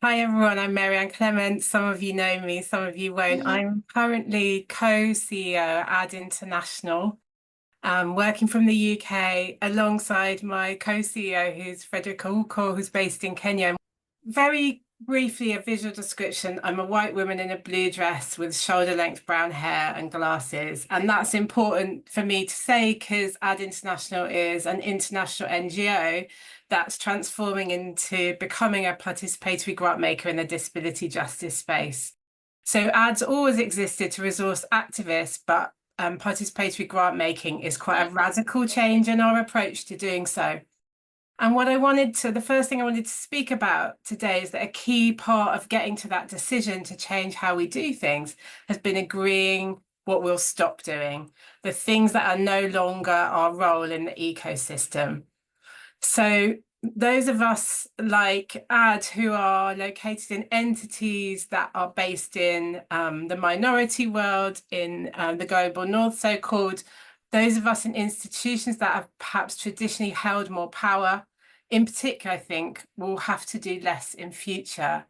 Hi everyone, I'm Ann Clements. Some of you know me, some of you won't. I'm currently co-CEO at International, working from the UK alongside my co-CEO, who's Frederick Ouko, who's based in Kenya. Very briefly, a visual description. I'm a white woman in a blue dress with shoulder-length brown hair and glasses. And that's important for me to say because Ad International is an international NGO that's transforming into becoming a participatory grant maker in the disability justice space. So ads always existed to resource activists, but participatory grant making is quite a radical change in our approach to doing so. And the first thing I wanted to speak about today is that a key part of getting to that decision to change how we do things has been agreeing what we'll stop doing, the things that are no longer our role in the ecosystem. So those of us like Ad who are located in entities that are based in the minority world, in the global north, so-called, those of us in institutions that have perhaps traditionally held more power, in particular, I think, will have to do less in future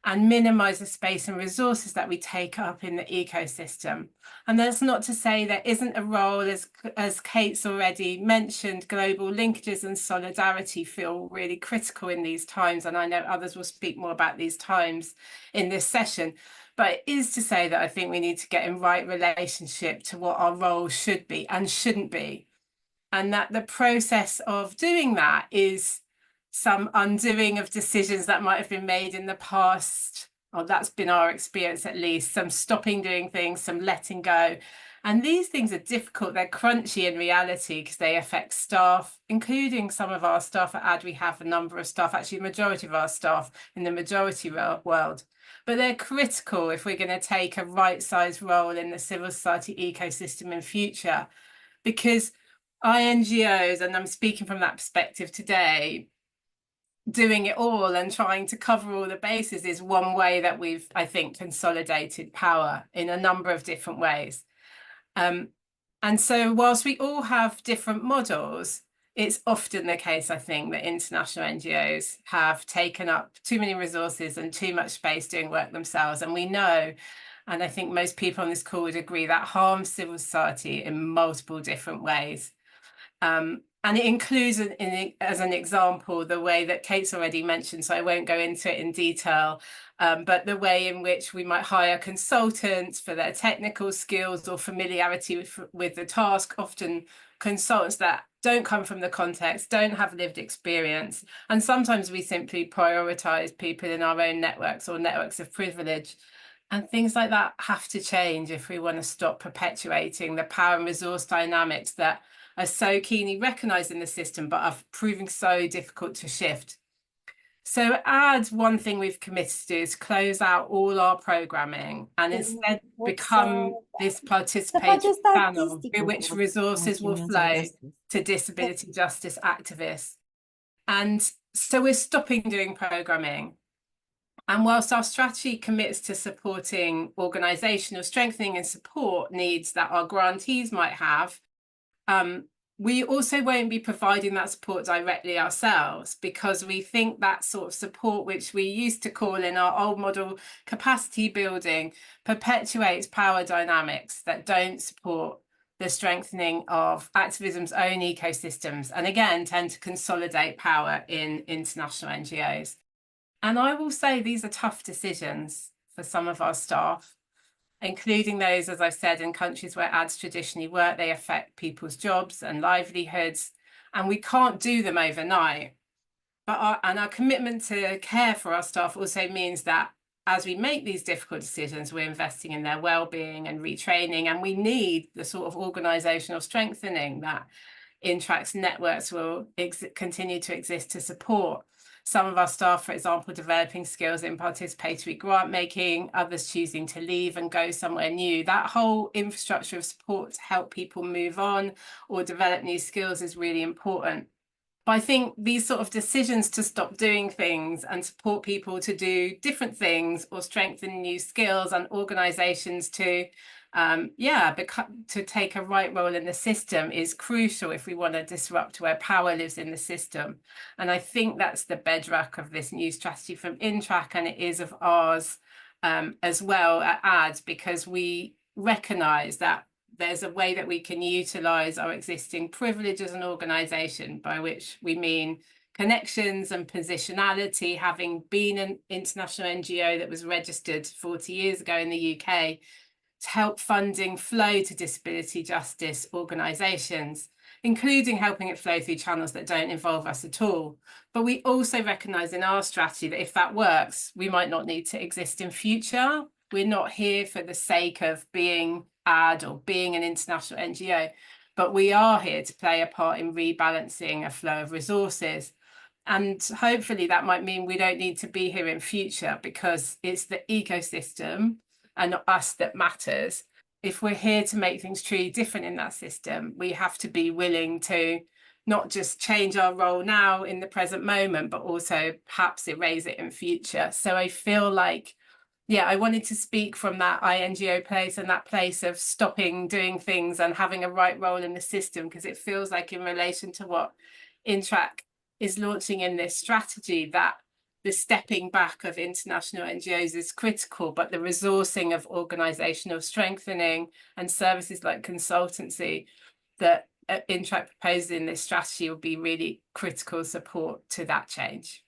and minimize the space and resources that we take up in the ecosystem. And that's not to say there isn't a role, as Kate's already mentioned, global linkages and solidarity feel really critical in these times. And I know others will speak more about these times in this session. But it is to say that I think we need to get in right relationship to what our role should be and shouldn't be. And that the process of doing that is some undoing of decisions that might have been made in the past, or that's been our experience at least, some stopping doing things, some letting go. And these things are difficult, they're crunchy in reality because they affect staff, including some of our staff at AD. We have a number of staff, actually a majority of our staff in the majority world. But they're critical if we're going to take a right-sized role in the civil society ecosystem in future, because INGOs, and I'm speaking from that perspective today, doing it all and trying to cover all the bases is one way that we've, I think, consolidated power in a number of different ways. And so whilst we all have different models, it's often the case, I think, that international NGOs have taken up too many resources and too much space doing work themselves. And we know, and I think most people on this call would agree, that harms civil society in multiple different ways. And it includes, as an example, the way that Kate's already mentioned, so I won't go into it in detail, but the way in which we might hire consultants for their technical skills or familiarity with the task, often consultants that don't come from the context, don't have lived experience. And sometimes we simply prioritize people in our own networks or networks of privilege. And things like that have to change if we want to stop perpetuating the power and resource dynamics that are so keenly recognised in the system, but are proving so difficult to shift. So one thing we've committed to do is close out all our programming and instead become this participatory channel through which resources will flow to disability justice activists. And so we're stopping doing programming. And whilst our strategy commits to supporting organisational strengthening and support needs that our grantees might have, we also won't be providing that support directly ourselves, because we think that sort of support, which we used to call in our old model capacity building, perpetuates power dynamics that don't support the strengthening of activism's own ecosystems, and again, tend to consolidate power in international NGOs. And I will say these are tough decisions for some of our staff, including those, as I've said, in countries where ads traditionally work. They affect people's jobs and livelihoods, and we can't do them overnight. But our commitment to care for our staff also means that as we make these difficult decisions, we're investing in their well-being and retraining, and we need the sort of organisational strengthening that INTRAC's networks will continue to exist to support. Some of our staff, for example, developing skills in participatory grant making, others choosing to leave and go somewhere new. That whole infrastructure of support to help people move on or develop new skills is really important. But I think these sort of decisions to stop doing things and support people to do different things or strengthen new skills and organisations to to take a right role in the system is crucial if we want to disrupt where power lives in the system. And I think that's the bedrock of this new strategy from INTRAC, and it is of ours as well at AD, because we recognise that there's a way that we can utilise our existing privilege as an organisation, by which we mean connections and positionality, having been an international NGO that was registered 40 years ago in the UK, to help funding flow to disability justice organisations, including helping it flow through channels that don't involve us at all. But we also recognise in our strategy that if that works, we might not need to exist in future. We're not here for the sake of being AD or being an international NGO, but we are here to play a part in rebalancing a flow of resources. And hopefully that might mean we don't need to be here in future, because it's the ecosystem and not us that matters. If we're here to make things truly different in that system, we have to be willing to not just change our role now in the present moment, but also perhaps erase it in future. So I feel like, I wanted to speak from that INGO place and that place of stopping doing things and having a right role in the system, because it feels like, in relation to what INTRAC is launching in this strategy, that the stepping back of international NGOs is critical, but the resourcing of organisational strengthening and services like consultancy that INTRAC proposes in this strategy will be really critical support to that change.